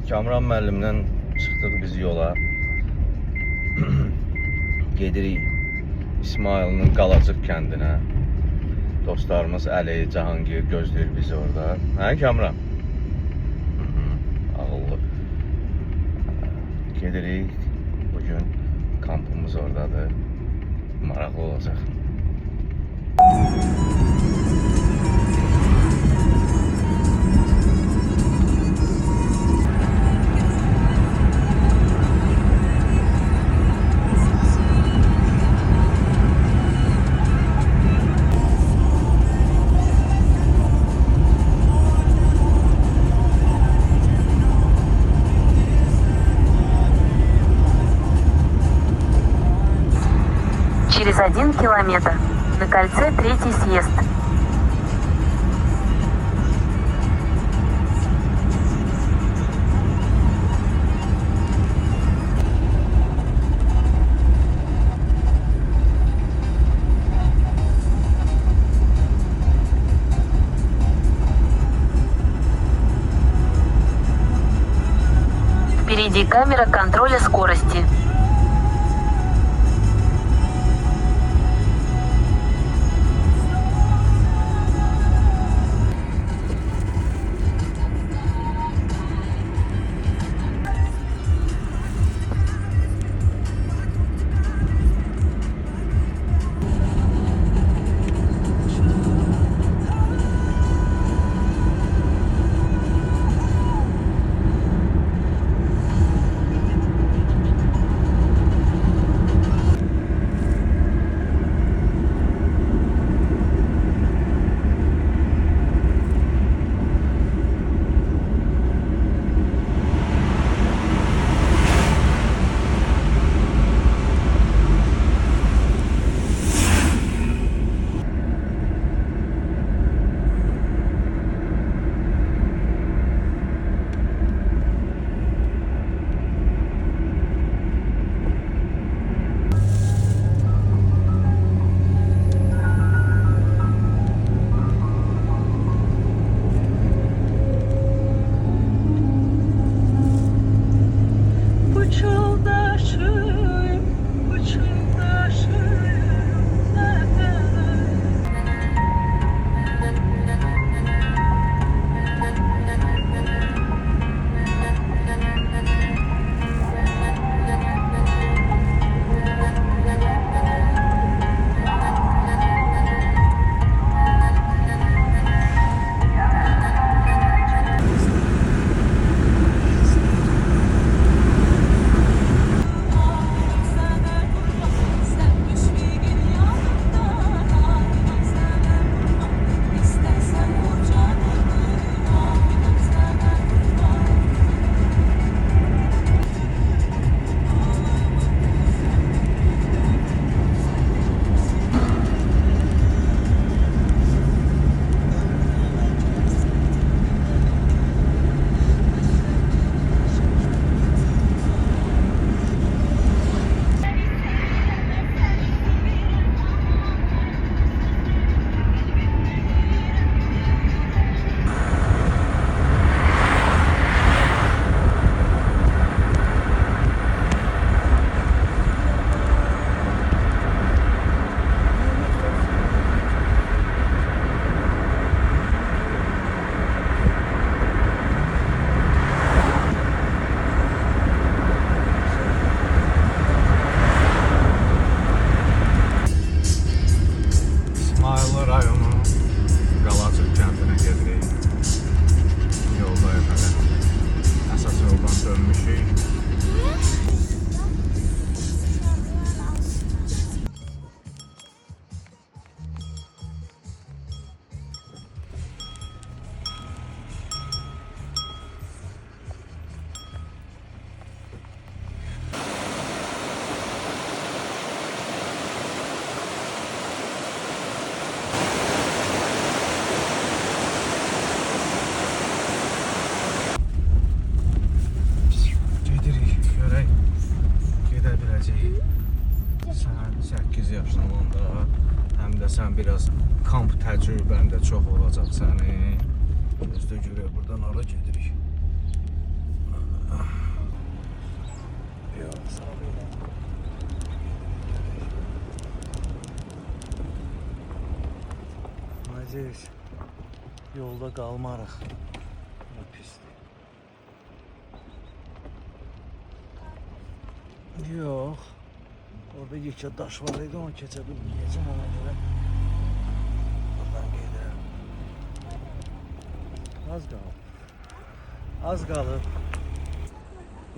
Kamran müəllimdən çıxdıq biz yola. Gedirik İsmail'in Qalacıq kəndinə. Dostlarımız Əli, Cahangir gözləyir bizi orada. Hə Kamran? Ağıllı. Gedirik. Bugün kampımız oradadır. Maraqlı olacaq. Через 1 километр на кольце 3-й съезд. Впереди камера контроля скорости. Sən biraz kamp təcrübən də çox olacaq sənin. Özdə görə buradan ara gedirik. Biz yolda qalmarıq. Ne pisdir. Yox. Orada yekə daş var idi, onu keçə bilməyəcəm ona görə. Buradan gedirəm. Az qalıb. Az qalıb.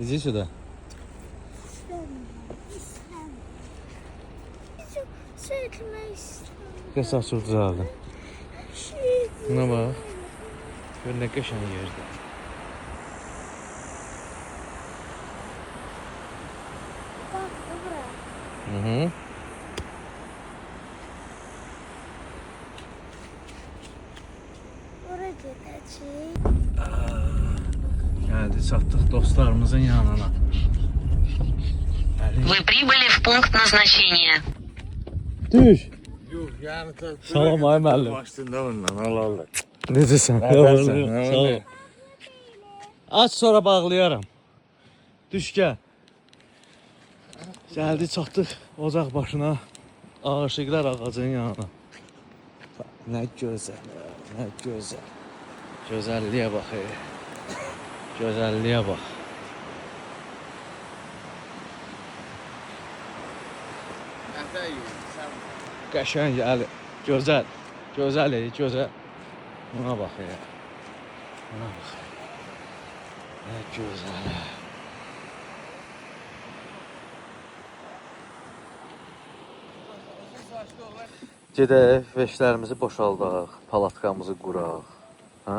İzi suda. Qəsas su düzəldi. Buna bax. Gör nə qəşəng yerdir. Hı. Oraya gedəcəyik. Gəldik, çatdıq dostlarımızın yanına. Вы прибыли в пункт назначения. Düş. Yox, yəni Salam ay müəllim. Başında ondan Allah. Necəsən? Nədən? Sağ ol. Aç sonra bağlayaram. Düş gəl. Gəldik, çatdıq ocaq başına. Aşıqlar ağacının yanına. Nə gözəl, nə gözəl. Gözəlliyə bax. Gözəlliyə bax. Qəşəng, əli, gözəl. Gözəl, gözəl. Buna bax ya. Buna bax. Nə gözəl. Gedək, veşlərimizi boşaldaq, palatkamızı quraq. Ha?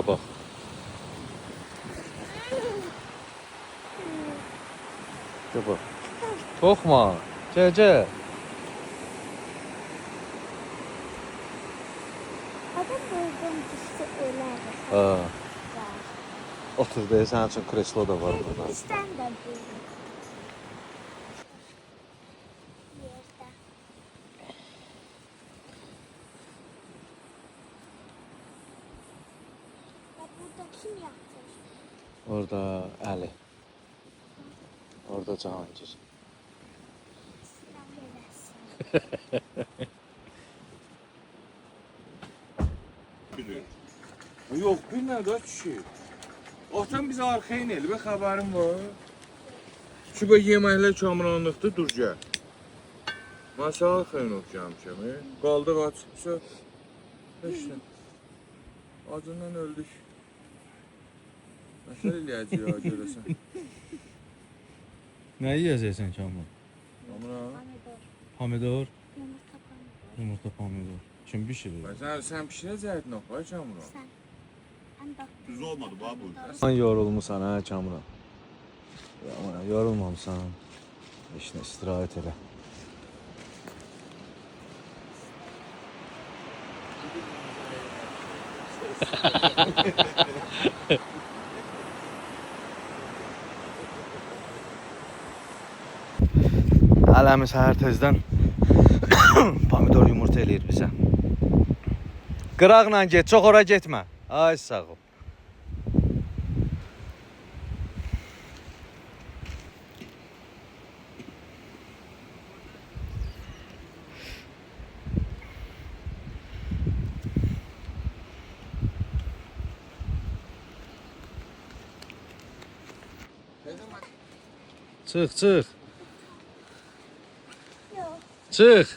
Bax. Bax. Qorxma. Gəl. Adam buradan düşsə ölər. Ha. Otur deyə sənin üçün kreslo da var burada. Bizdən də böyük. Yerdə. Və burada kim yatır? Orada Əli. Orada Cahangir. İslam eləsin. Yox, bir nə də kişi. Otan bizə arxayın el, bir xəbərim var. Şu bu yeməklər kamranlıqdır, dur gəl. Mən sənə arxayın ol gəlmişəm. Qaldıq açıqsa. İşte. Acından öldük. Məsəl eləyəcək ya, görəsən. Nə yeyəcəksən Kamran? Kamran. Pomidor, Yumurta pomidor. yumurta pomidor. Kim bişirir? Sən pişirəcəkdin oxu, Kamran. Sən. Ən bax. Düz olmadı babu. Sen yorulmusan ha Kamran. Yorulmamışsan. İşine istirahat elə. Aləmiz hər tezdən pomidor yumurta eləyir bizə. Qıraqla get, çox ora getmə. Ay sağ ol. Çıx. Yox. Çıx.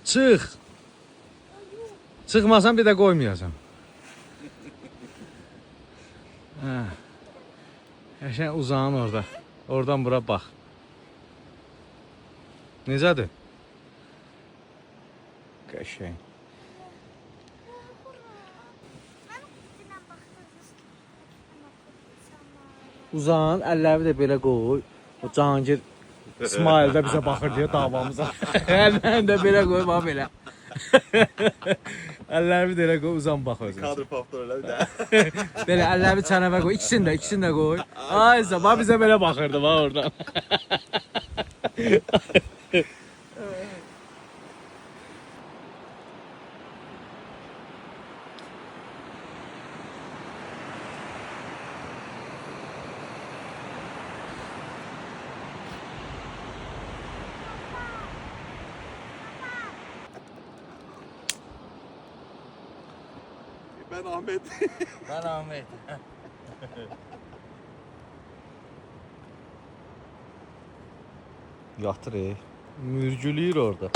Mən üçün yox. Çıx. Çıxmasan bir də qoymayacam. Hə. Qəşəng uzanın orada. Oradan bura bax. Necədir? Qəşəng. Uzan, əlləri də belə qoy. O Cahangir İsmail də bizə baxır deyə davamıza. Əllərini də belə qoy, bax belə. Əlləri də elə qoy, uzan bax özün. Kadro faktörler bir de. Belə əlləri çənəvə qoy, ikisini də qoy. Ay bax bizə belə baxırdı bax oradan. Ben Ahmet. Ben Ahmet. Yatır mürgülüyür orada.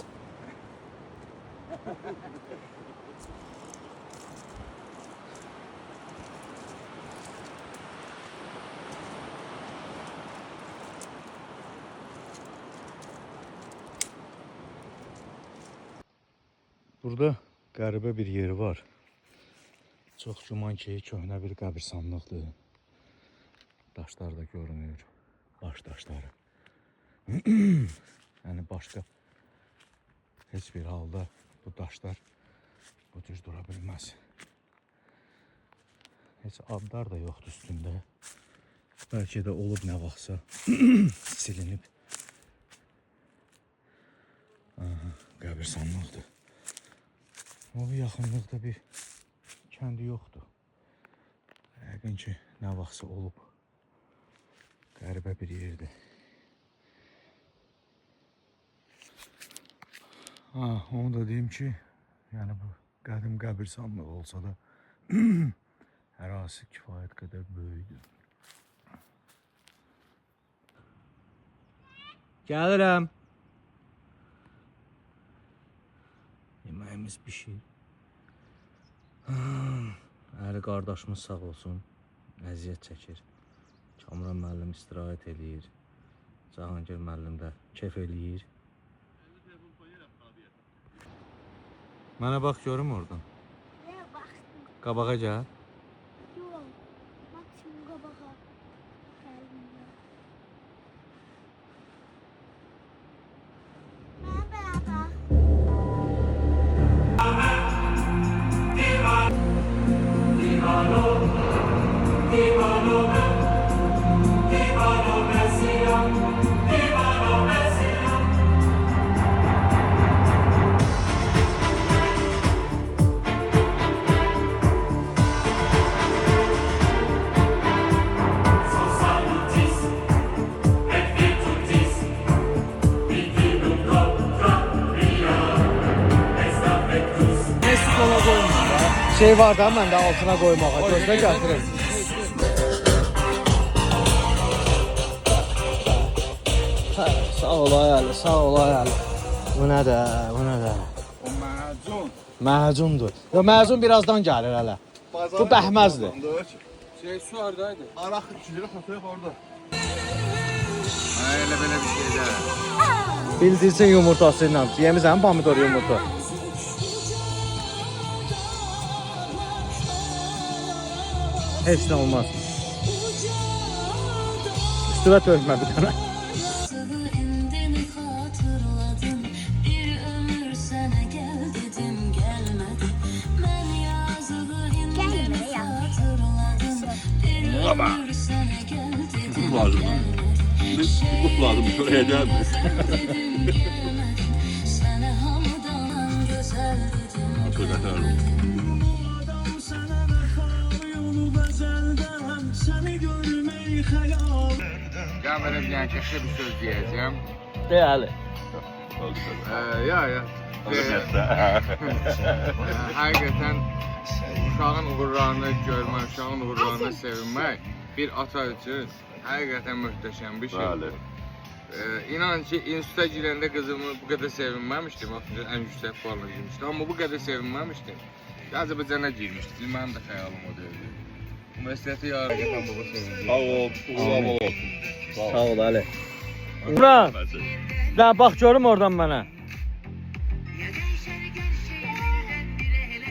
Burada qəribə bir yeri var. Çox güman ki, köhnə bir qəbirstanlıqdır. Daşlar da görünür. Baş daşları. Yəni başqa heç bir halda bu daşlar bu cür dura bilməz. Heç adlar da yoxdur üstündə. Bəlkə də olub nə vaxtsa silinib. Aha, qəbirstanlıqdır. O yaxınlıqda bir kəndi yoxdur. Yəqin ki, nə vaxtsa olub. Qəribə bir yerdir. Onu da deyim ki, yəni bu qədim qəbirstanlıq olsa da ərazisi kifayət qədər böyükdür. Gəlirəm. Yeməyimiz pişir. Əli qardaşımız sağ olsun. Əziyyət çəkir. Kamran müəllim istirahət eləyir. Cahangir müəllim də kef eləyir. Mənə bax görüm oradan. Nereye baktın? Qabağa gəl. Yok. Maksimum kabağa. Geldim ya. Baba. Şey var da mən də altına qoymağa. Gözlə gətirim. Sağ ol ayəli, sağ ol ayəli. Bu nədir, bu nədir? O macun. Məcundur. Yo, məcun birazdan gəlir hələ. Bu bəhməzdir. Su oradaydı. Araq içilir, xatırıq orada. Elə belə bir şey də. Bildirsin yumurtası ilə. Yemisən pomidor yumurta. Heç nə olmaz. Üstüvə tökmə bir dənə. Kurt lazım. Kurt lazım. Şuraya gelme. Hakikaten öyle. Gəlmərəm gəncəkdə bir söz deyəcəm. Deyəli. Ya. Həqiqətən uşağın uğurlarını görmək, uşağın uğurlarını sevinmək bir ata üçün həqiqətən möhtəşəm bir şey. İnan ki, instituta girəndə qızımı bu qədər sevinməmişdim. Aslında ən yüksək puanla girmişdim. Amma bu qədər sevinməmişdim. Azərbaycana girmişdim. Mənim də xəyalım o deyildi. Universiteti yararlıqdan baba sevindim. Sağ ol. Uğurlar olsun. Sağ ol Ali. Buran, daha bax görüm oradan mənə.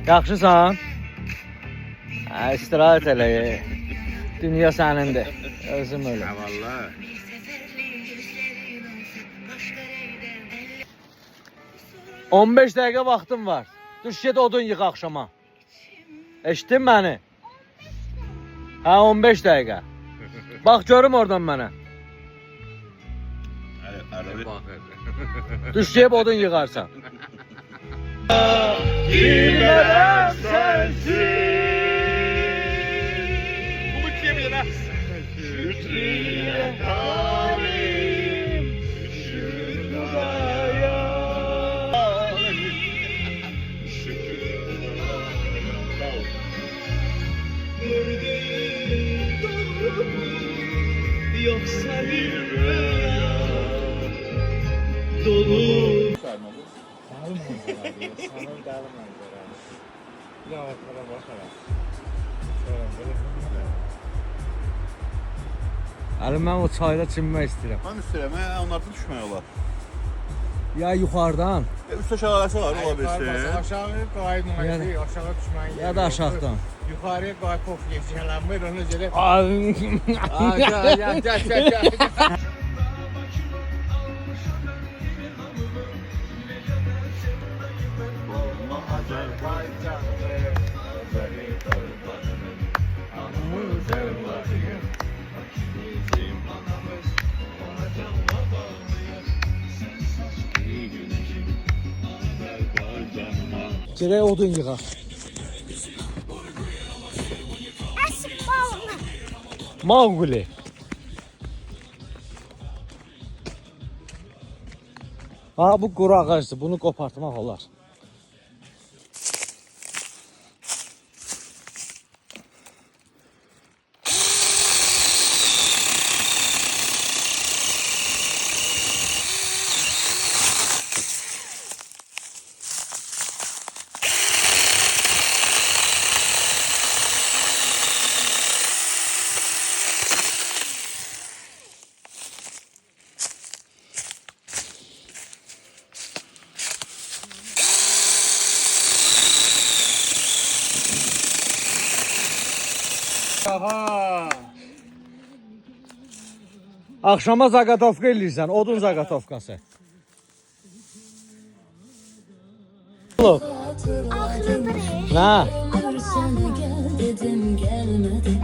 Yaxşısan? İstirahət elə. Dünya sənindir. Özüm öyle. Vallahi. On 15 dəqiqə vaxtım var. Düş get odun yığ axşama. Eşitdin məni? Hə 15 dəqiqə. Bax görüm oradan mənə. Düş get odun yığarsan. Bilmərəm sənsiz. Bunu kim yine? Şükriye halim, şüküraya. yoksa bir rüya dolu. Əli mən o çayda çimmək istəyirəm. Mən istəyirəm, onlardan düşmək olar. Ya yuxarıdan, Üstə şəlaləsi var, ola bilsin. Aşağı qayıtmayın, Yəni- aşağı düşməyin. ya da aşağıdan. Yuxarıya qayıt pof yetişələnmir, ona görə. Ay, Gəl. Girək odun yığaq. Əsib bağlı. Mauqli. Ha bu quru ağacdır, bunu qopartmaq olar. Aha. Axşama zaqatovka eləyirsən, odun zaqatovkası. Oğlum, Ağrıdır. nə? Sana gel dedim gelmedin.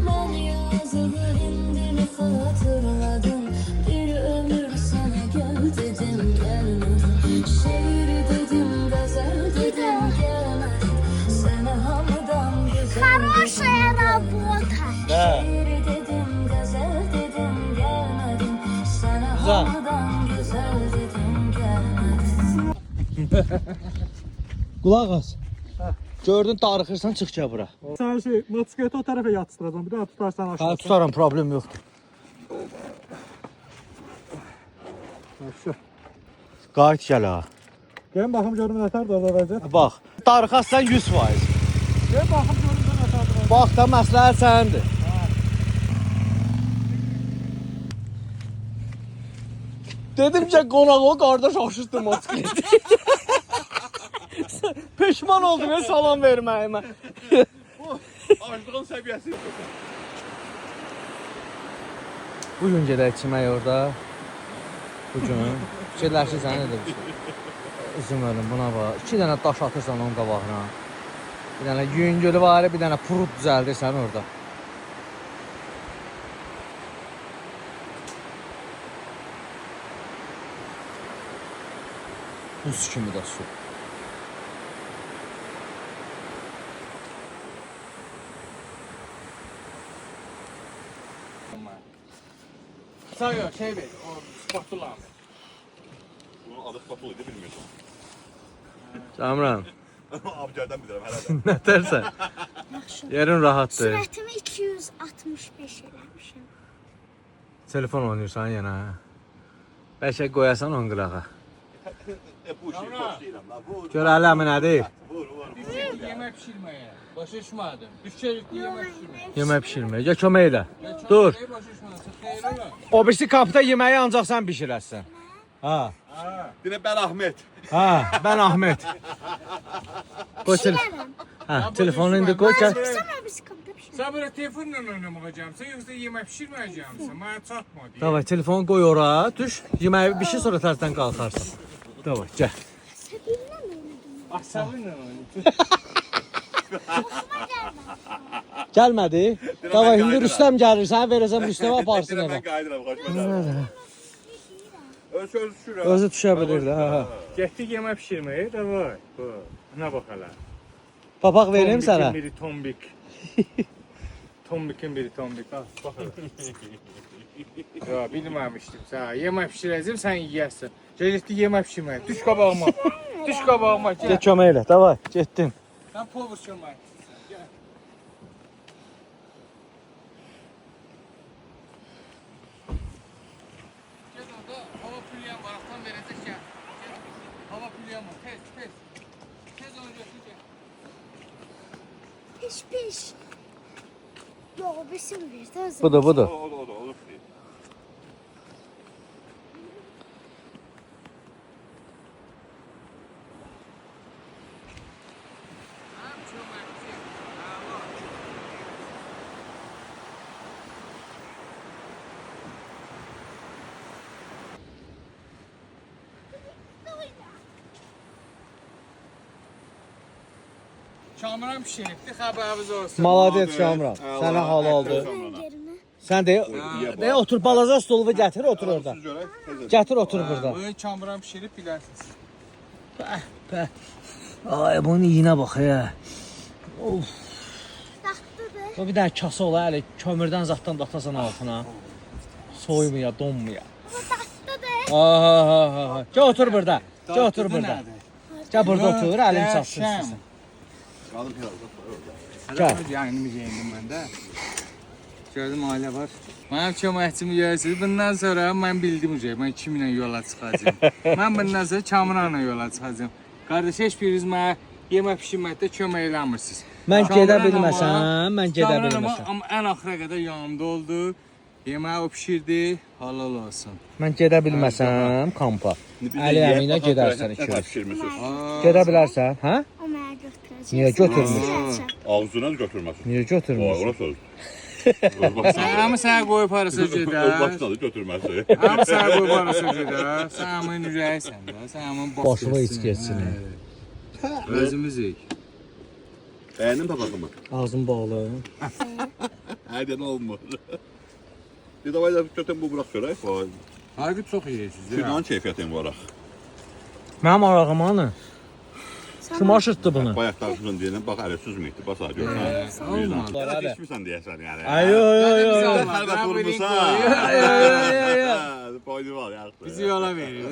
Ben yazılı indini hatırladım. Bir ömür sana gel dedim gelmedin. Şiir dedim gazel dedim gelmedin. Sana hamdan güzel Хорошая работа. Nə? şiir dedim gazel dedim gelmedin. Sana Güzel. hamdan güzel dedim gelmedin. Qulaq as. Gördün darıxırsan, çıx gəl bura. Sen motosikleti o tarafa yatıştıracağım. Bir daha tutarsan Ha, aşağı. tutaram, problem yoxdur. Aşağı. Qayıt gəl ha. Gelin bakım görüm yeter de orada vəziyyət. Bax, darıxarsan 100%. Gelin bakım görüm yeter de. Bax da məsləhət sənindir. Dedim ki qonaq o qardaş aşırdı motosikleti. Peşman oldum ya salam verməyimə. Aclığın səviyyəsi. Bugün gedək çimək orada. Bugün fikirləşirsən nə dedim. İzin verin buna bax. 2 dənə daş atırsan onun qabağına. Bir dənə yüngülü var, bir dənə purut düzəldirsən orada. Buz kimi də su. Sağ ol, şey ver, o spatula. Bunun adı spatula idi, bilmirdim. Cameron, Abgərdən bilirəm hələ də. nə dersən? Yerin rahatdır. Sürətimi 265 eləmişəm. Telefon oynayırsan yenə. Bəlkə qoyasan on qırağa. Bu işi xoş deyirəm la. Vur, Gör ələmi nədir? vur, vur. Düşerik yemek pişirmeye. Başa düşmedim. Düşerik yemek pişirmeye. Yemək pişirmir. Gəl kömək elə. Dur. Başa düşmedim. Xeyr ola. O birisi kampda yeməyi ancaq sən bişirəsən. Ha. Dinə Bəl Ahmet. Ha, ben Ahmet. Qoy telefonu indi qoy gəl. Sonra biz kapıda bir şey. Sen böyle telefonla oynamakacaksın yoksa yemek pişirmeyeceksin. Bana çatma diye. Davay telefonu qoy ora, düş. Yeməyi bişir sonra tərsən qalxarsan. Davay, gəl. Səbirlə mi oynadım? Asabınla oynayın. Gəlmədi. Davay, indi Rüstəm gəlir, səni verəcəm Rüstəmə aparsın evə. Mən qayıdıram, xoşma. Öz düşür ha. Özü düşə bilir də. Ha. Getdik yemek pişirmeye de var. Bu. Ne bak hala. Papaq vereyim sənə. Biri tombik. Tombikin biri tombik. Al bak hala. Ya bilmemiştim. Sen yemek pişireceğim sen yiyersin. Gelirdi yemek pişirmeye. Düş kabağıma. Düş kabağıma. Gel. Get kömək elə. Davay, getdin. Ben povuşturmayım. külyan var, tam verəcək ki. Hava külyan var, tez, tez. Tez onu götür ki. Piş piş. Yok besin verdi o zaman. Budur, budur. Olur. Kamuran pişiribdi, xəbəriniz olsun. Maladet Şamran. Sənə hal oldu. Yerine. Sən de otur balaca stolu gətir otur orada. Gətir otur burada. Bunu kamuran pişirib bilərsiniz. Ay bunun iyinə bax ya. Tatlıdır. O bir dənə kasa ola hələ kömürdən zaddan da atasan altına. Soymuya, donmuya. Ama tatlıdır. Ha. Gəl otur burada. Gəl otur burada. Gəl burada otur, əlim çatsın sizə. Gəl. Yayınımı geyindim mən də. Gördüm ailə var. Mənim köməkçimi görürsünüz. Bundan sonra mən bildim uca. Mən kiminlə yola çıxacağım. Mən bundan sonra Kamuranla yola çıxacağım. Qardaş, heç biriniz mənə yemək pişirməkdə kömək eləmirsiniz. Mən gedə bilməsəm, mən gedə bilməsəm. Amma ən axıra qədər yanımda oldu. Yeməyi o pişirdi. Halal olsun. Mən gedə bilməsəm kampa. Əli əminə gedərsən 2 gün. Pişirmişsiniz. Gedə bilərsən, hə? O mənə götürəcək. Niyə götürmür? Ağzına da götürməsin. Niyə götürmür? Ona söz. Hamı sənə qoyub harasa gedər. Başına da götürməsin. Hamı sənə qoyub harasa gedər. Sən hamının ürəyisən də. Sən hamının Başıma iç geçsin. Özümüzük. Bəyəndin papağımı? Ağzım bağlı. Hadi ne olmur. Bir davay da götürün bu bırak şöyle. Aygıt çox yeyirsiniz. Firmanın keyfiyyətini bırak. Mənim arağım hanı? Kim aşırtdı bunu? Bayaqlarımızın deyilən, bax hələ süzməkdir, bax ağa görsən. Olmaz. Biraz içmirsən deyəsən yəni. Ay. Hər də durmuşsan. Boynu var ya. Bizi yola verir.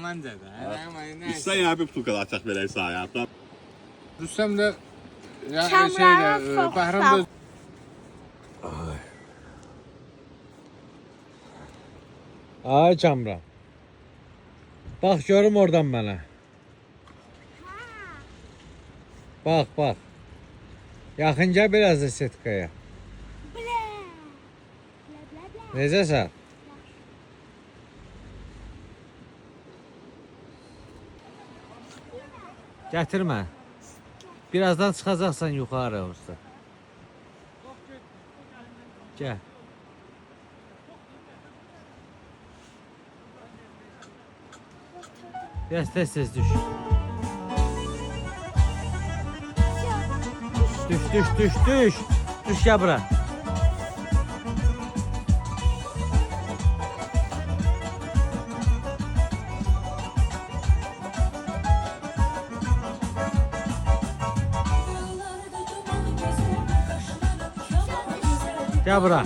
Məncə də. İstən yəni bir butulka da açaq belə sayı. Rüstəm də Kamranın çox Bəhram da Ay Camran. Bax görüm oradan mənə. Bax. Yaxın gəl biraz da setkaya. Blə. Necəsən? Gətirmə. Birazdan çıxacaqsan yuxarı orada. Gəl. Biraz tez düş. Düş. Düş gəl bura. Gəl bura.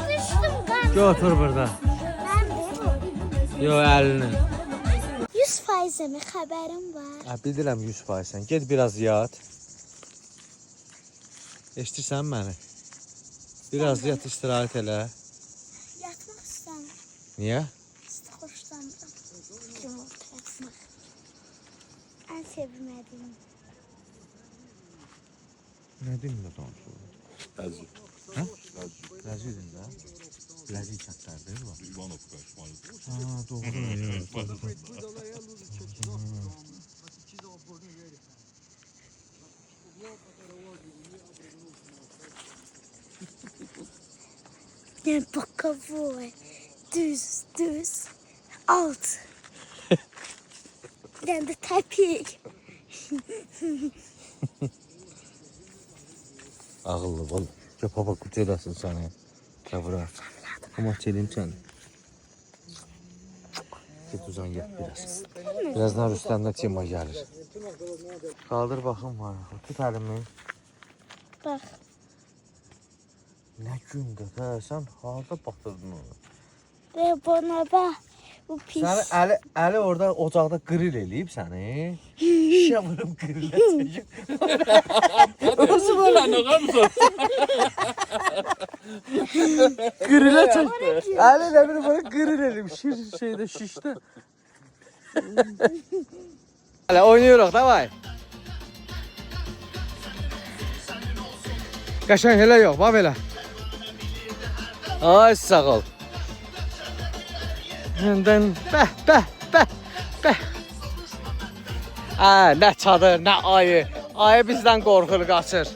Düştüm kan. Gəl otur burada. Ben de. Yo əlini. 100% mi haberim var? Bildirəm 100%. Get biraz yat. Eşitirsən məni? Biraz yat istirahət elə. Yatmak istemiyorum. Niyə? Hoşlanmıyorum. Yumurta yatmak. En sevmediğim. Nə dinlə danışır? Əziz. Hə? Ləzizdir də. Ləziz çatlardır bu. İvanov qarşımalı. Ha, doğru. Ne bokovой. Düz. Alt. Ben de tepik. Ağıllı ol. Gəl papa qucaqlasın səni. Gəl bura. Amma çelim səni. Get uzan gəl biraz. Birazdan Rüstəmdə Tima gəlir. Qaldır baxım var. Tut əlimi. Bak. Nə gündə də sən harda batırdın onu? Ve bana bak. Bu pis. Səni əli orada ocaqda qırıl eləyib səni. Şişe vurup gırılacak. Nasıl böyle ne kadar Gırılacak. Ali de bir böyle gırılelim. Şeyde şişte. Hala oynuyoruz davay. Kaşan hele yok bak hele. Ay sağ ol. Beh beh beh beh. Aa, ne çadır ne ayı. Ayı bizden korkulu kaçır.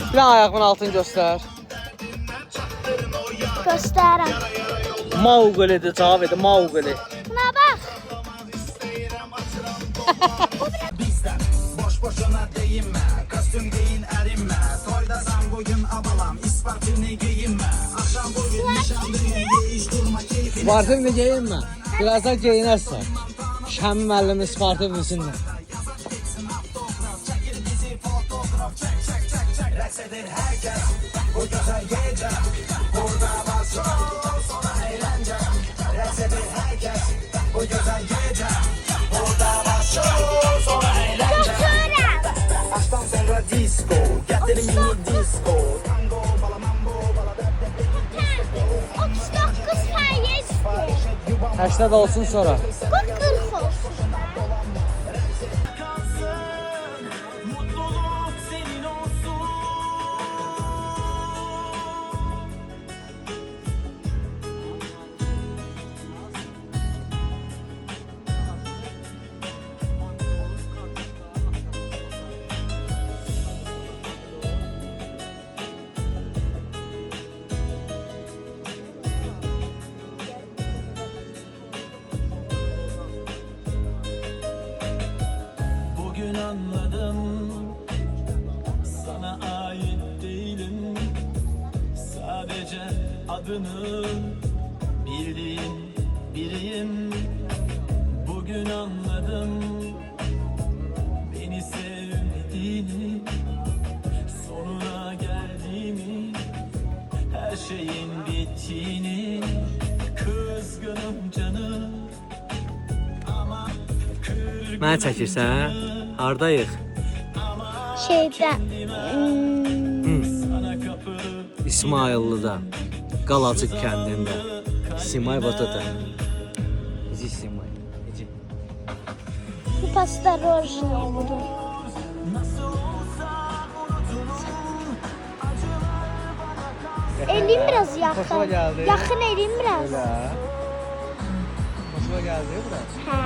Bir de ayağımın altını göster. Göstərəm. Maugli'dir cavab edir Maugli. Buna bax. Spartini giyinme. Birazdan giyinirsen. Şəmi müəllimi Spartinisin de. Götürəm. 39%. 80 olsun sonra. Bax 40 olsun. Bugün anladım, sana ait değilim. Sadece adını bildiğin biriyim. Bugün anladım, beni sevmediğini, sonuna geldiğimi, her şeyin bittiğini. Kızgınım canım ama kırgınım. Mənə çəkirsən? Hardayıq? Şeydə. İsmayıllıda. Qalacıq kəndində. Simay Batıda. Necə Simay? Necə? Bu pasta rojnalıdır. Eləyim biraz yaxın. Xoşuma gəldi. Yaxın eləyim biraz. Öyle. Hoşuma gəldi biraz. Hə.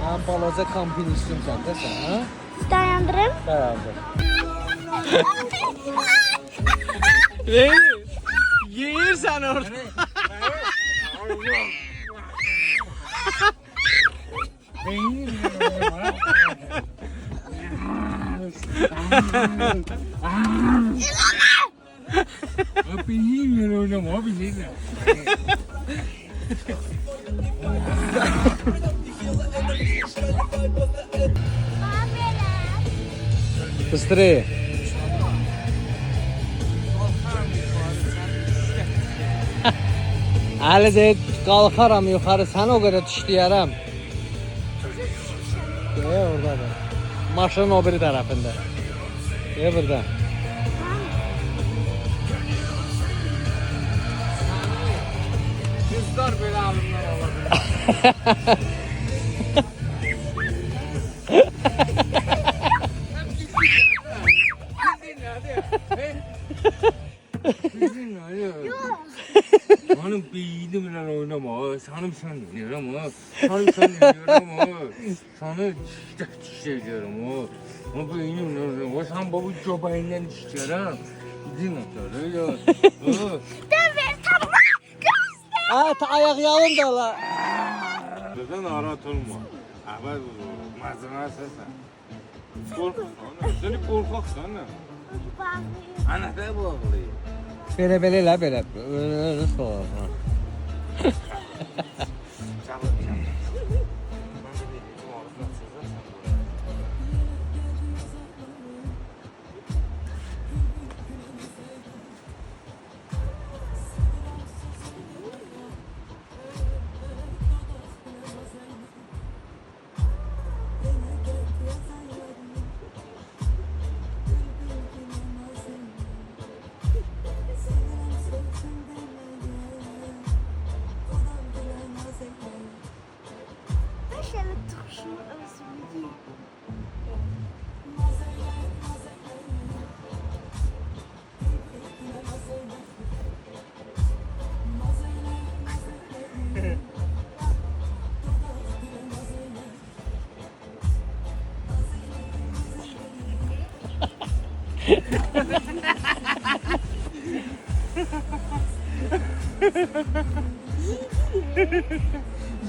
Mən balaca kampin istiyorsan da sən, ha? Dayandırım. Dayandır. Ne? Yeyirsən orada. Abi yiyeyim oynama abi yiyeyim. Fıstırı. Əli qalxaram yuxarı, səni o qədər düşdüyərəm. Oradadır. Maşının o biri tərəfində. Burada. Kızlar böyle alımlar olabilir. Hanım beynimle oynama, sanım sen dinliyorum ha. Sanım sen dinliyorum ha. Sana işte diyorum ha. Ama beynimle oynama, sen baba göbeğinden istiyorum. Gidin atar ya. Ha, ayak yalın da la. Neden arat olma? Haber mazına sen. Korkak sana. Seni korkak sana. Ana da bağlıyım. Belə elə belə. Öyle soğuk.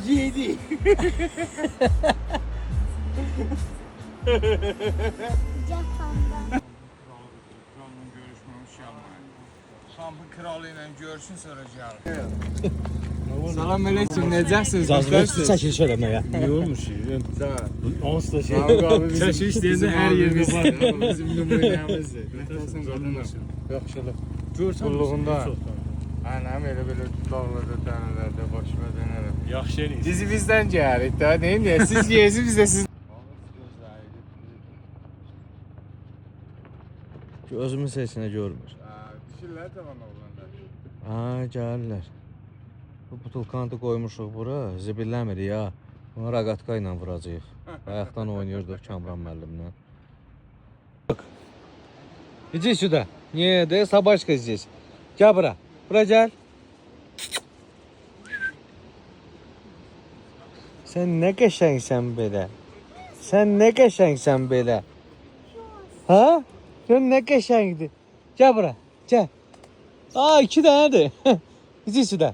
Yedi. Japon'da. Kralın görüşməmiş yanmayın. Kampın kralı ilə görüşün sonra gəlir. Salam aleyküm, necəsiniz? Çəkiliş eləməyə. Yormuş. Onsuz da Çəkiliş deyəndə hər yerimiz var. Bizim nümunəmizdir. Nətəsən qadınlar. Yaxşılıq. Görsən qulluğunda. Anam elə dağlarda, dənələrdə başıma dönərəm. Yaxşı eləyir. Dizimizdən gəlirik də, deyim ya. Siz yeyirsiniz, biz də siz. Gözümün seçinə görmür. Dişirlər də var oğlanda. Ha, gəlirlər. Bu butulkanı da qoymuşuq bura, zibilləmir ya. Bunu raqatka ilə vuracağıq. Bayaqdan oynayırdıq Kamran müəllimlə. İci suda. Niye de sabahçı здесь. Gel bura. Bura gel. Sen ne qəşəngsən belə. Sen ne qəşəngsən belə. Ha? Sen ne qəşəngdir. Gel bura. Gel. Aa 2 dənədir. İci suda.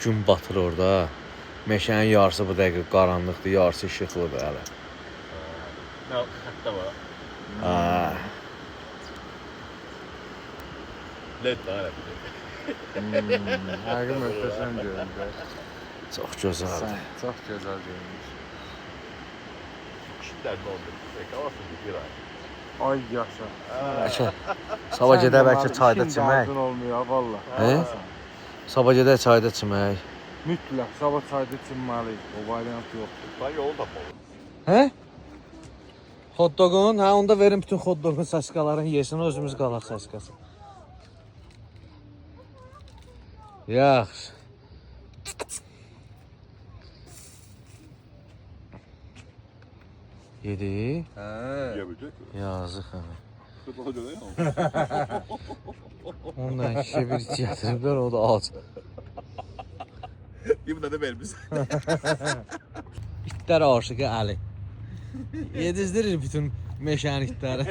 Gün batır orada. Meşənin yarısı bu dəqiqə qaranlıqdır, yarısı işıqlıdır hələ. Hatta var. Ha. Led var. Həqiqi möhtəşəm görüntü. Çox gözəldir. Çox gözəl görünmüş. Kişiler ne oldu? Havasın bir ay. Ay yaşa. Bəlkə sabah gedək bəlkə çayda çimək. Olmuyor valla. He? Sabah gedək çayda çimək. Mütləq sabah çayda çimməliyik. O variant yoxdur. Ben yolda buldum. He? Hot dogun, ha onda verin bütün hot dogun saçkaların yesin, özümüz qalaq saçkası. Yaxşı. Yedi. Yiyebilecek mi? Yazıq hələ. Kırbağa göre ya. Ondan şişə bir içi yatırıblar, o da aç. Bir tane vermiş. İtlər aşıqı Əli. Yedizdirir bütün meşənin itləri.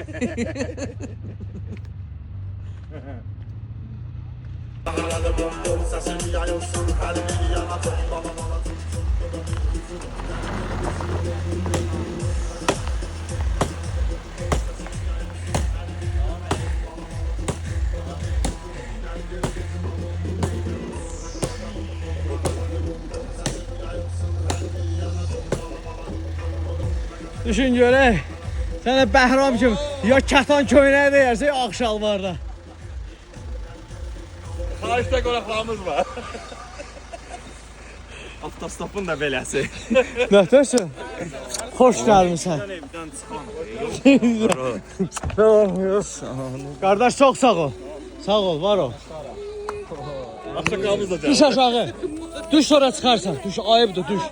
Düşün görək. Sənə Bəhram kimi ya kətan köynəyi deyərsə, ya ağşal var da. Karşıda qonaqlarımız var. Avtostopun da beləsi. Nətəsən? Xoş gəlmisən. Evdən çıxan. Qardaş çox sağ ol. Sağ ol, var ol. Akşakamız da Düş aşağı. Düş sonra çıxarsan. Düş, ayıbdır, düş.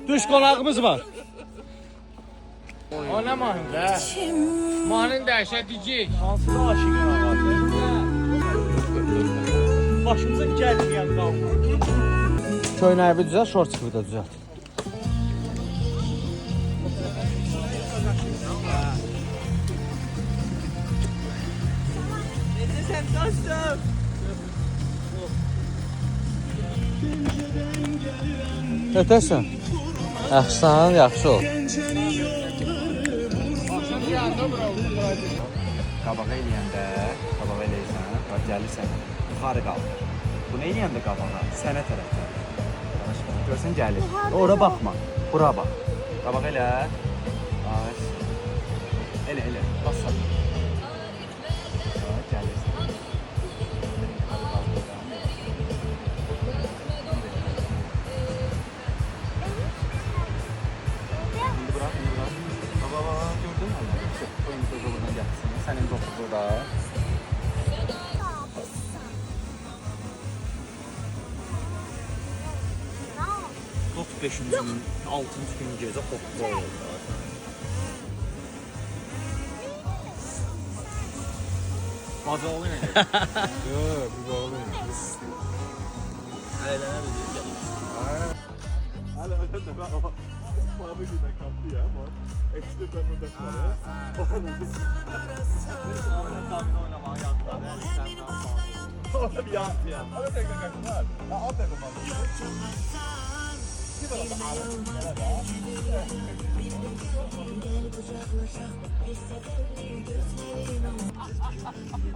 Düş qonağımız var. O nə mahnıdır? Mahnın dəhşəticik. Hansıda aşığın ağacı? Başımıza gəlməyən qalma. Köynəyi bir düzəlt, şortçuyu da düzəlt. Nətəsən? Yaxşısan, yaxşı ol. Qabağa eləyəndə, qabağa eləyirsən, bax gəlirsən, yuxarı qaldır. Bunu eləyəndə qabağa, sənə tərəf gəlir. Görsən gəlir. Ora baxma, bura bax. Qabağa elə. Ay. Elə, elə. Bassa. Gəlirsən. İndi bırak, indi bırak. Baba, gördün mü? Oyun tozu buradan gəlsin. Sənin topu burada. Top 5-ci gün, 6-cı gün gecə hoppa oldu. Bacalı ilə. Yox, bir bağlı. Əylənə bilir. Hala öyle de ben ama Mavi güne kaptı ya ama. Ekstra ben burada kalıyor. Tahmin oynamaya yazdılar. Orada bir yansın ya. Ama tekrar kaçtılar. Ya al tekrar bana.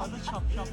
Adı çap çap.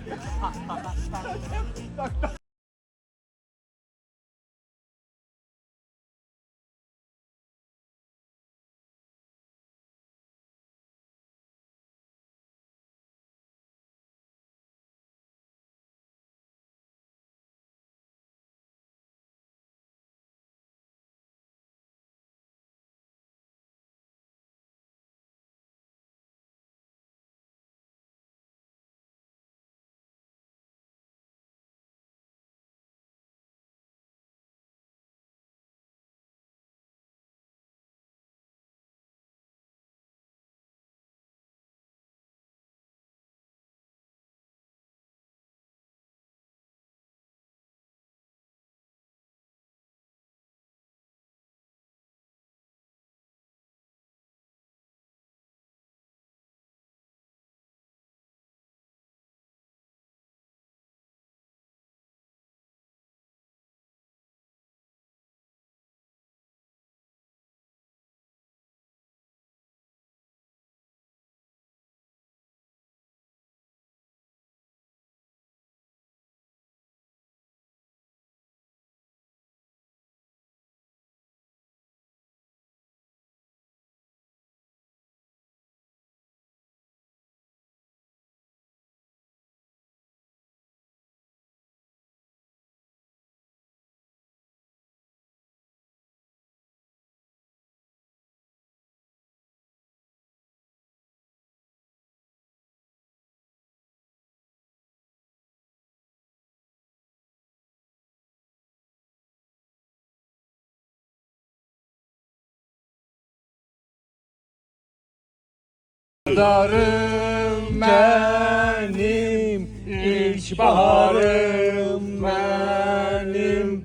Darım benim, ilk baharım benim.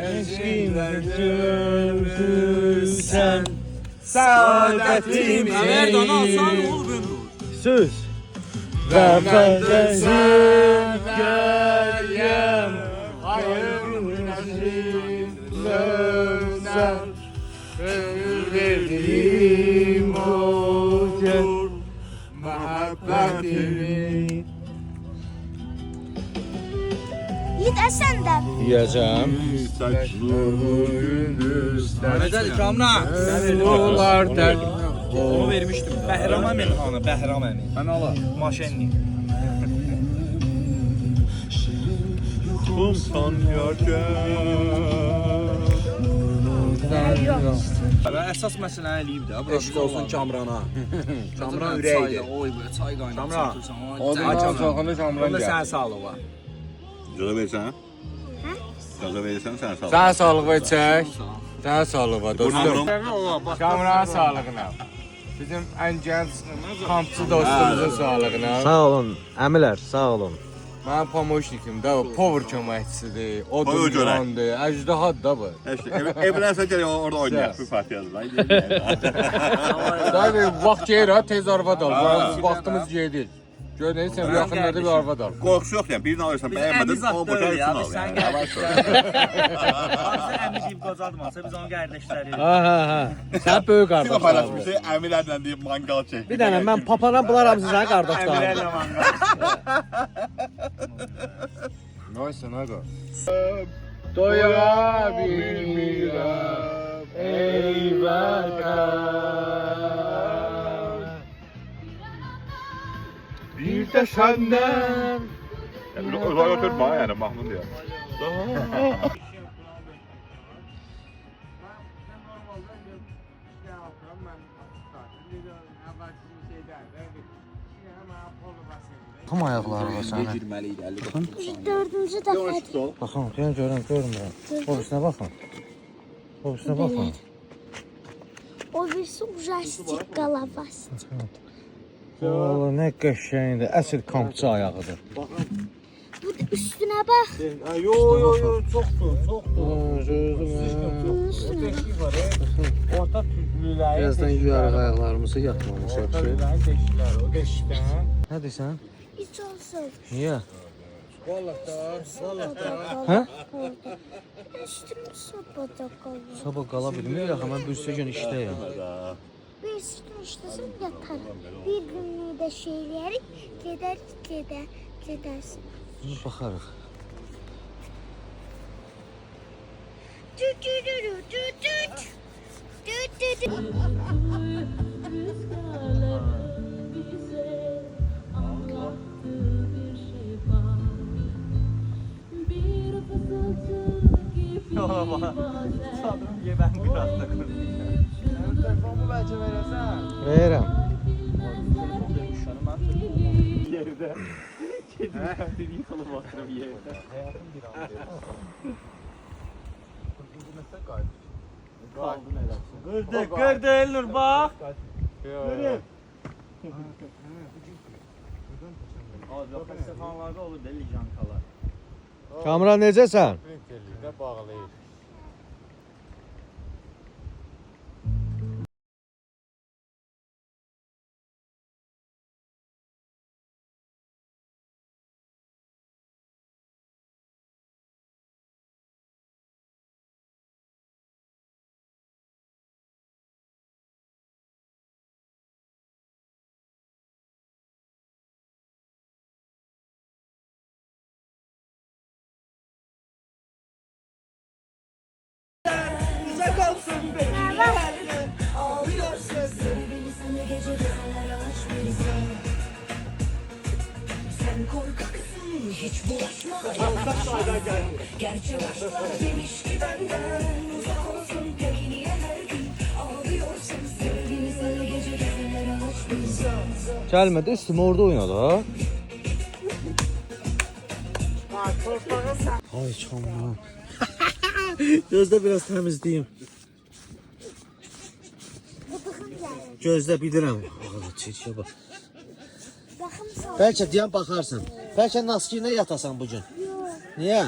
Eşkinden gördürsen saadetimi. Söz. Ve ben de sevgeyem, hayır nasiplersen. Verdiğim olur muhabbetimi. Yiğit Əsən Yiyeceğim. Necədir Kamran? Sulardan Onu vermişdim. Bəhram əmin xanı, Bəhram əmin. Ben ala. Maşenli. Kumsan Və əsas məsələni eləyib də. Eşq olsun Kamrana. Kamran ürəkdir. Oy, bu çay qaynatırsan. Kamran. Ondan çoxunu Kamran Onda gəl. sən sağlıq var. Caza verirsen. Caza verirsen sen sağ ol. Sağ sağlığı çək. Sağ sağlığı dostum. Dostum. Kamran sağlığına. Bizim ən gənc kampçı dostumuzun sağlığına. Sağ olun, əmilər, sağ olun. Mənim pomoşnikim də o power köməkçisidir. O Power durmandır. Əjdahadır da bu. Evlensen gel orada oynayalım. Bir parti yazılan. Dayı vaxt gelir ha, tez arvad al. Vaxtımız gedir. Gör neyse yaxınlarda bir arvad al. Korkusu yok yani. Birini alırsan beğenmedin. O boşa üçün al Sən yani. qardaşlar. Hansı əmi deyib qocadmasa biz onun qardaşlarıyıq. Ha. Sən böyük Kim qardaşlar. paylaşmış şey? Emirlerle deyip mangal çek. Bir dənə mən papana bunlar hamısı sənin qardaşlarım. Əmirlərlə manqal. Neyse ne kadar? Doya bilmirəm ey vətən. Bir də səndən Uzay oturma yani Mahmut diyor. Tam ayaqları var sənin. Girməliydi 50. 4-cü dəfədir. Baxın, görürəm. O birisine baxın. O birisine baxın. O birisi ujastik qalavası. Valla nə qəşəngdir. Əsl kampçı ayağıdır. Bu da üstünə bax. Yo, çoxdur. Bunun üstünə bax. Orta Ölülərin Birazdan yuyarıq ayaqlarımızı, yatmamız yaxşı. Ölülərin deşikləri, o deşikdən. Nə desən? Hiç olsun. Niyə? Sabah Hə? Üstüm sabahda kalır. Sabah qala bilmirik axı, mən büsü gün işdəyəm. Bir üstüm işlesin yatar. Bir günlüğü de şeyleri gidersin. Baxarıq. Düt düt düt düt düt. Düt düt düt. Yola bana. Sanırım yemən qıraqda qırmışam. Sənin telefonumu bəlkə verəsən? Verirəm. Yerdə. Gedirəm, bir yıxılıb oturum yerdə. Həyatım bir anda. Qaldın eləsin. Qırdı Elnur, bax. Qırıb. Xəstəxanalarda olur da lijankalar. Kamran necəsən? Printerlikdə bağlayır. Gəlmədi, üstümə orada oynadı ha. Ay Kamran. Gözdə biraz təmizləyim. Bıdıkım gelir. Gözdə bilirəm. Ağa, çirkə bax. Bakım sağ. Bəlkə deyən baxarsan. Bəlkə naskilə yatasan bu gün. Yok. Niyə?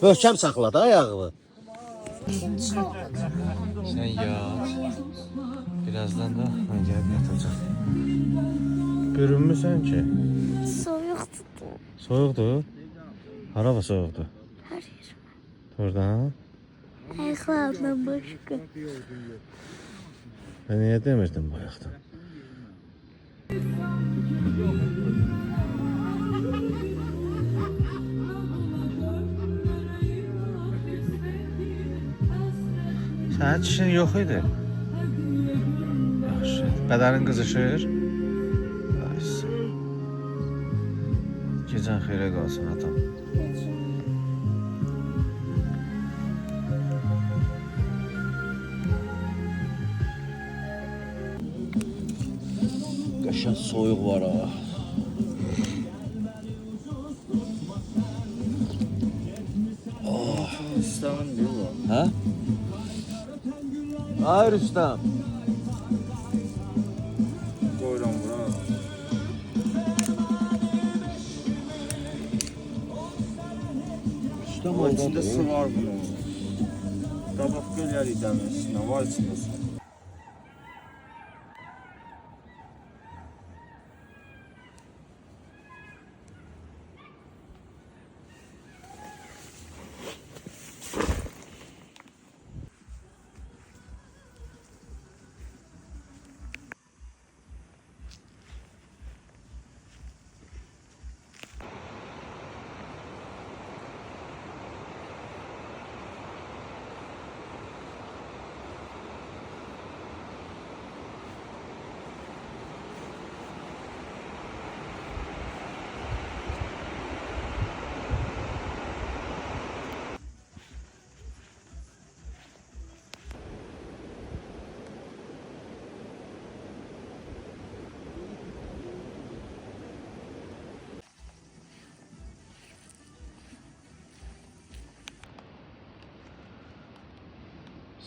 Möhkəm saxla da ayağını. Sən yat. Birazdan da mən gəlib yatacaq. Bürünmüsən ki? Soğuk tuttu. Soyuqdur. Hara va soyuqdur? Her yer. Oradan. Ayaklarımdan başka. Mən niyə demirdin bu ayaqdan? Sənin çişin yox idi. Yaxşı. Bədənin qızışır. Gecən xeyrə qalsın atam. Qəşəng soyuq var ha. İslamın deyil o. Hə? Ay Rüstəm. Qoyuram bura. Rüstəm Ama içində su var bunun. Qabaq gölləri dəmirsin, var içində su.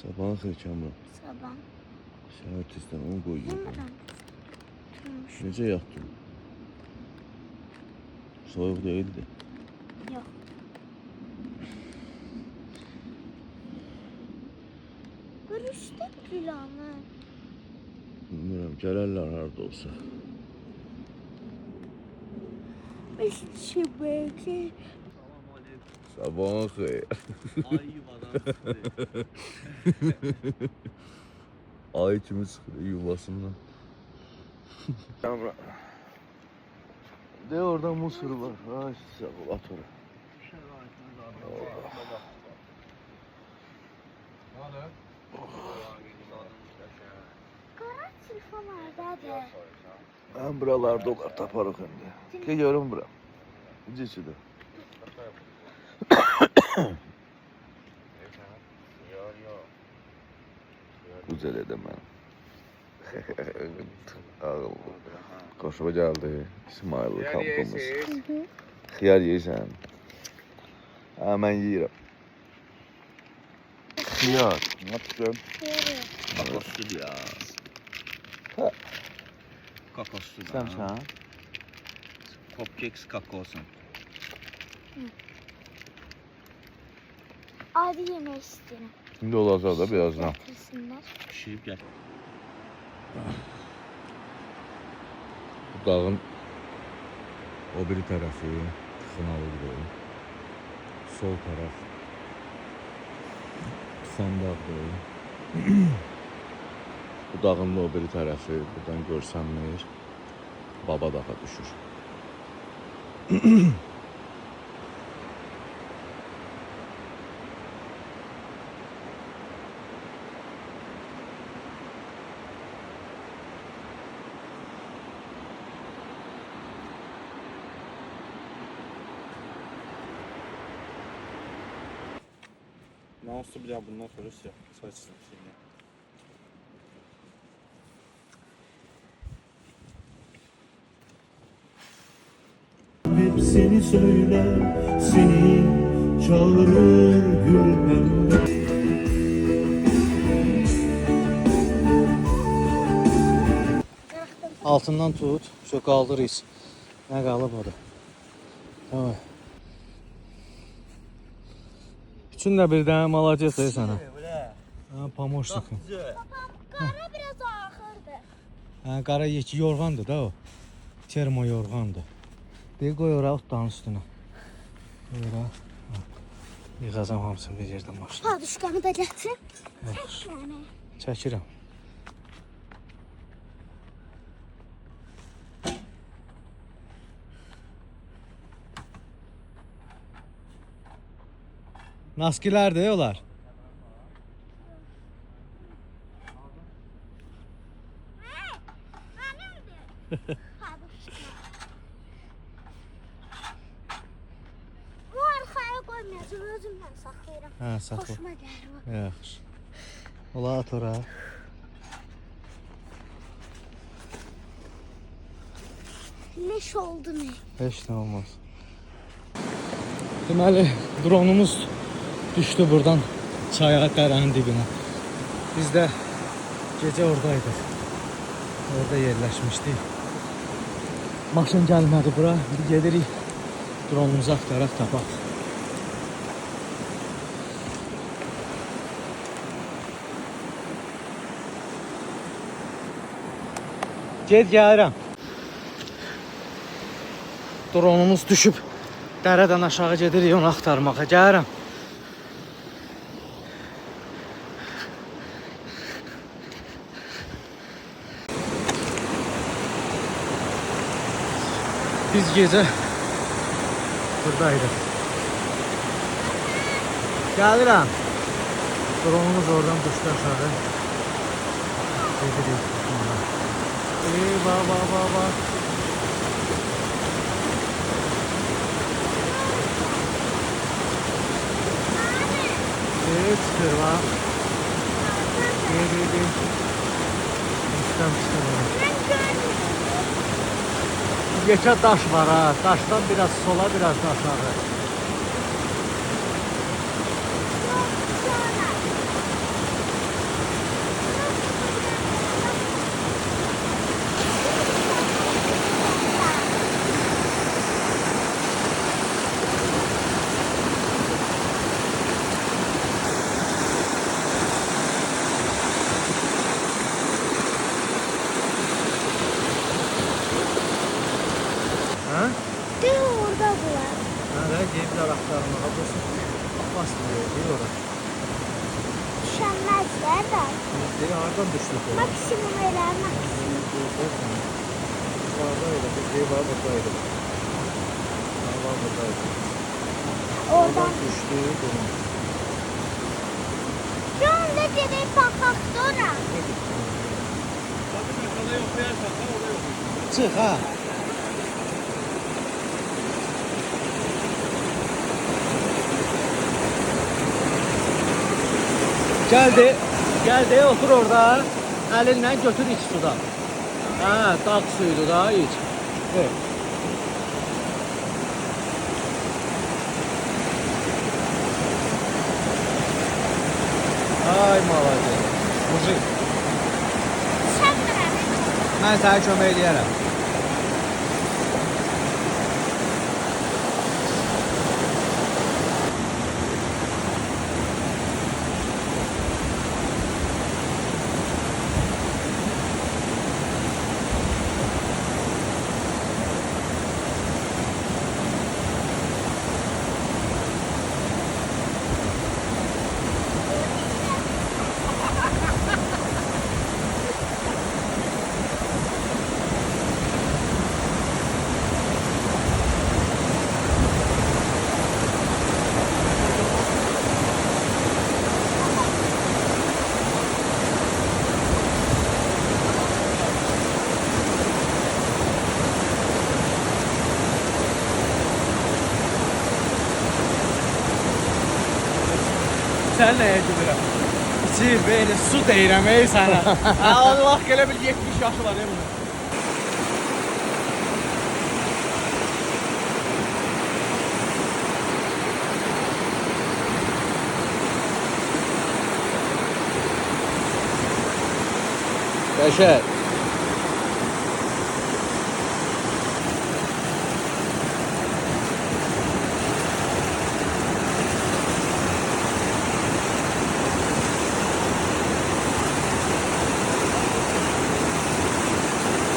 Sabahın xeyir Kamran. Sabah. Səhər tezdən onu qoyuyor. Yemiyorum. Turmuş. Necə yatdın? Soyuq deyildi. Yox. Görüşdük Gülanı. Bilmirəm, gələrlər harda olsa. Biz belki. Sabahın xeyir. Ay yuvadan çıxdı. Ay kimi çıxır yuvasından. De orada musur var. Ay sağ ol, at ora. Qara telefon hardadır? Mən buralarda olar taparıq indi. Ki görüm bura. Necəsidir? Güzel edim mən. Ağıllı. Xoşuma gəldi. İsmailli kampımız. Xiyar yeyirsən? Hə, mən yeyirəm. Xiyar. Nə yapacağım? Kakoslu ya. Ha. Kakoslu da. Sen? Cupcakes kakosun. Adi yemək istəyirəm. Şimdi olacaq da birazdan. Gətirsinlər. Pişirib gəl. Bu dağın o biri tərəfi Xınalıdır. Sol tərəf Sandaqdır. Bu dağın o biri tərəfi buradan görsənmir. Baba dağa düşür. Namusu bile bundan sonra siyah. Saçsın şimdi. Hep seni söyler, seni çağırır gül pembe. Altından tut, şu qaldırırız. Nə qalıb o da. Tamam. Üçün də bir dənə malacaq da sənə. Ha, pomocnikum. Qara biraz axırdır. Ha, qara yorğandır da o. Termo yorğandır. Bir qoy ora otların üstünə. Qoy ora. Yığacam hamısını bir yerdən başla. Paduşkamı da gətir. Yaxşı. Yəni. Çəkirəm. Naskilərdir onlar. Bu arxaya qoymayacaq, özümdən saxlayıram. Hə, saxla. Xoşuma gəlir o. Yaxşı. Ola at ora. Leş oldu ne? Heç nə olmaz. Deməli, dronumuz düşdü buradan çaya, qəranın dibinə. Biz də gecə oradaydıq. Orada yerləşmişdik. Maşın gəlmədi bura. Bir gedirik, dronumuzu axtaraq tapaq. Ged gəlirəm. Dronumuz düşüb. Dərədən aşağı gedirik onu axtarmağa. Gəlirəm. Biz gecə buradaydıq. Gəlirəm. Dronumuz oradan düşdü aşağı. Gedirik. Bak. Evet, çıkır bak. Gel. Üstten çıkır. Geçe taş var ha. Taştan biraz sola, biraz da aşağı. Ha? De orada bular. Ha, da deyiblər axtarmağa. Basmıyor, deyir ora. Düşənməzlər də. Deyir, hardan düşdü bu? Maksimum elə, maksimum. Yukarıda öyle, bir şey var buradaydı. Var buradaydı. Oradan düştü, bunun. şu anda gedək baxaq sonra. Çıx ha. Geldi, otur orada. Elinle götür iç sudan. Ha, dağ suyuydu da iç. Evet. Ay malacı. Muzik. Sən mənə. Mən sənə kömək eləyərəm. Sən nəyə gülürəm? İçir, belə su deyirəm ey sənə. Allah elə bil 70 yaşı var bunun. Qəşəng.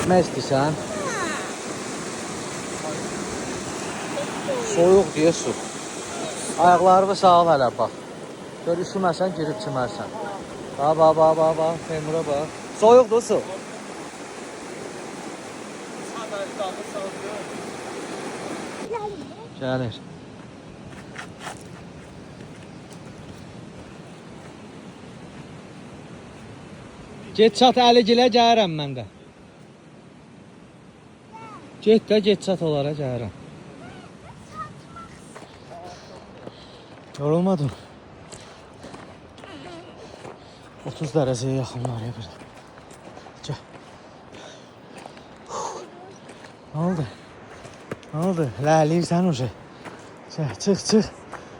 Məstsən? Soyuq deyə su. Ayaqlarını sağal hələ bax. Gör üşüməsən girib çimərsən. Bax, Teymura bax. Soyuqdur su. Gəlir. Get çat Əligilə gəlirəm mən də. Get də get çat onlara gəlirəm. Yorulmadın. 30 dərəcəyə yaxın var ya bir. Gəl. Ne oldu? Ne oldu? Ləliyirsən uje. Çıx.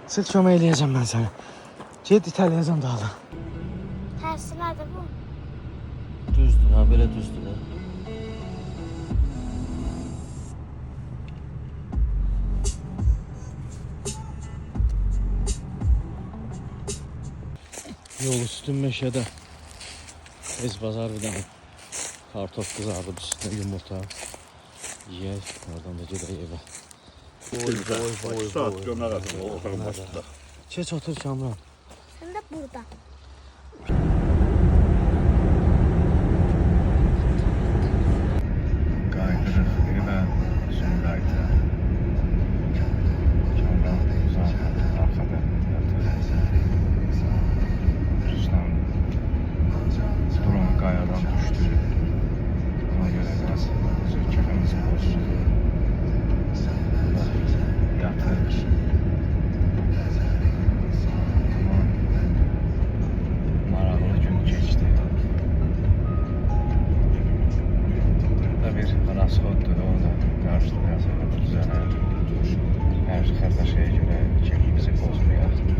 Çıx kömək eləyəcəm mən sənə. Get itələyəcəm dağdan. Tərsi nədir bu? Düzdür, ha belə düzdür da. Yol üstü meşədə. Ez bazar bir dənə kartof kızardı üstüne yumurta. Yiyək, oradan da gedək evə. Boy. Saat gömer adam o otanın başında. Keç otur Kamran. Sən də burada. Qaydırıq evə, son qaydı. Kamran uzaq, arxada yatır. Ruslan drone qayadan düşdü. Ona görə biraz kefimizi bozdu. Yatır. Maraqlı gün keçdi. Burada bir rasxoddur, onu da qarşılayasın, düzənər. Hər xərdaşaya görə kefimizi bozmayaq.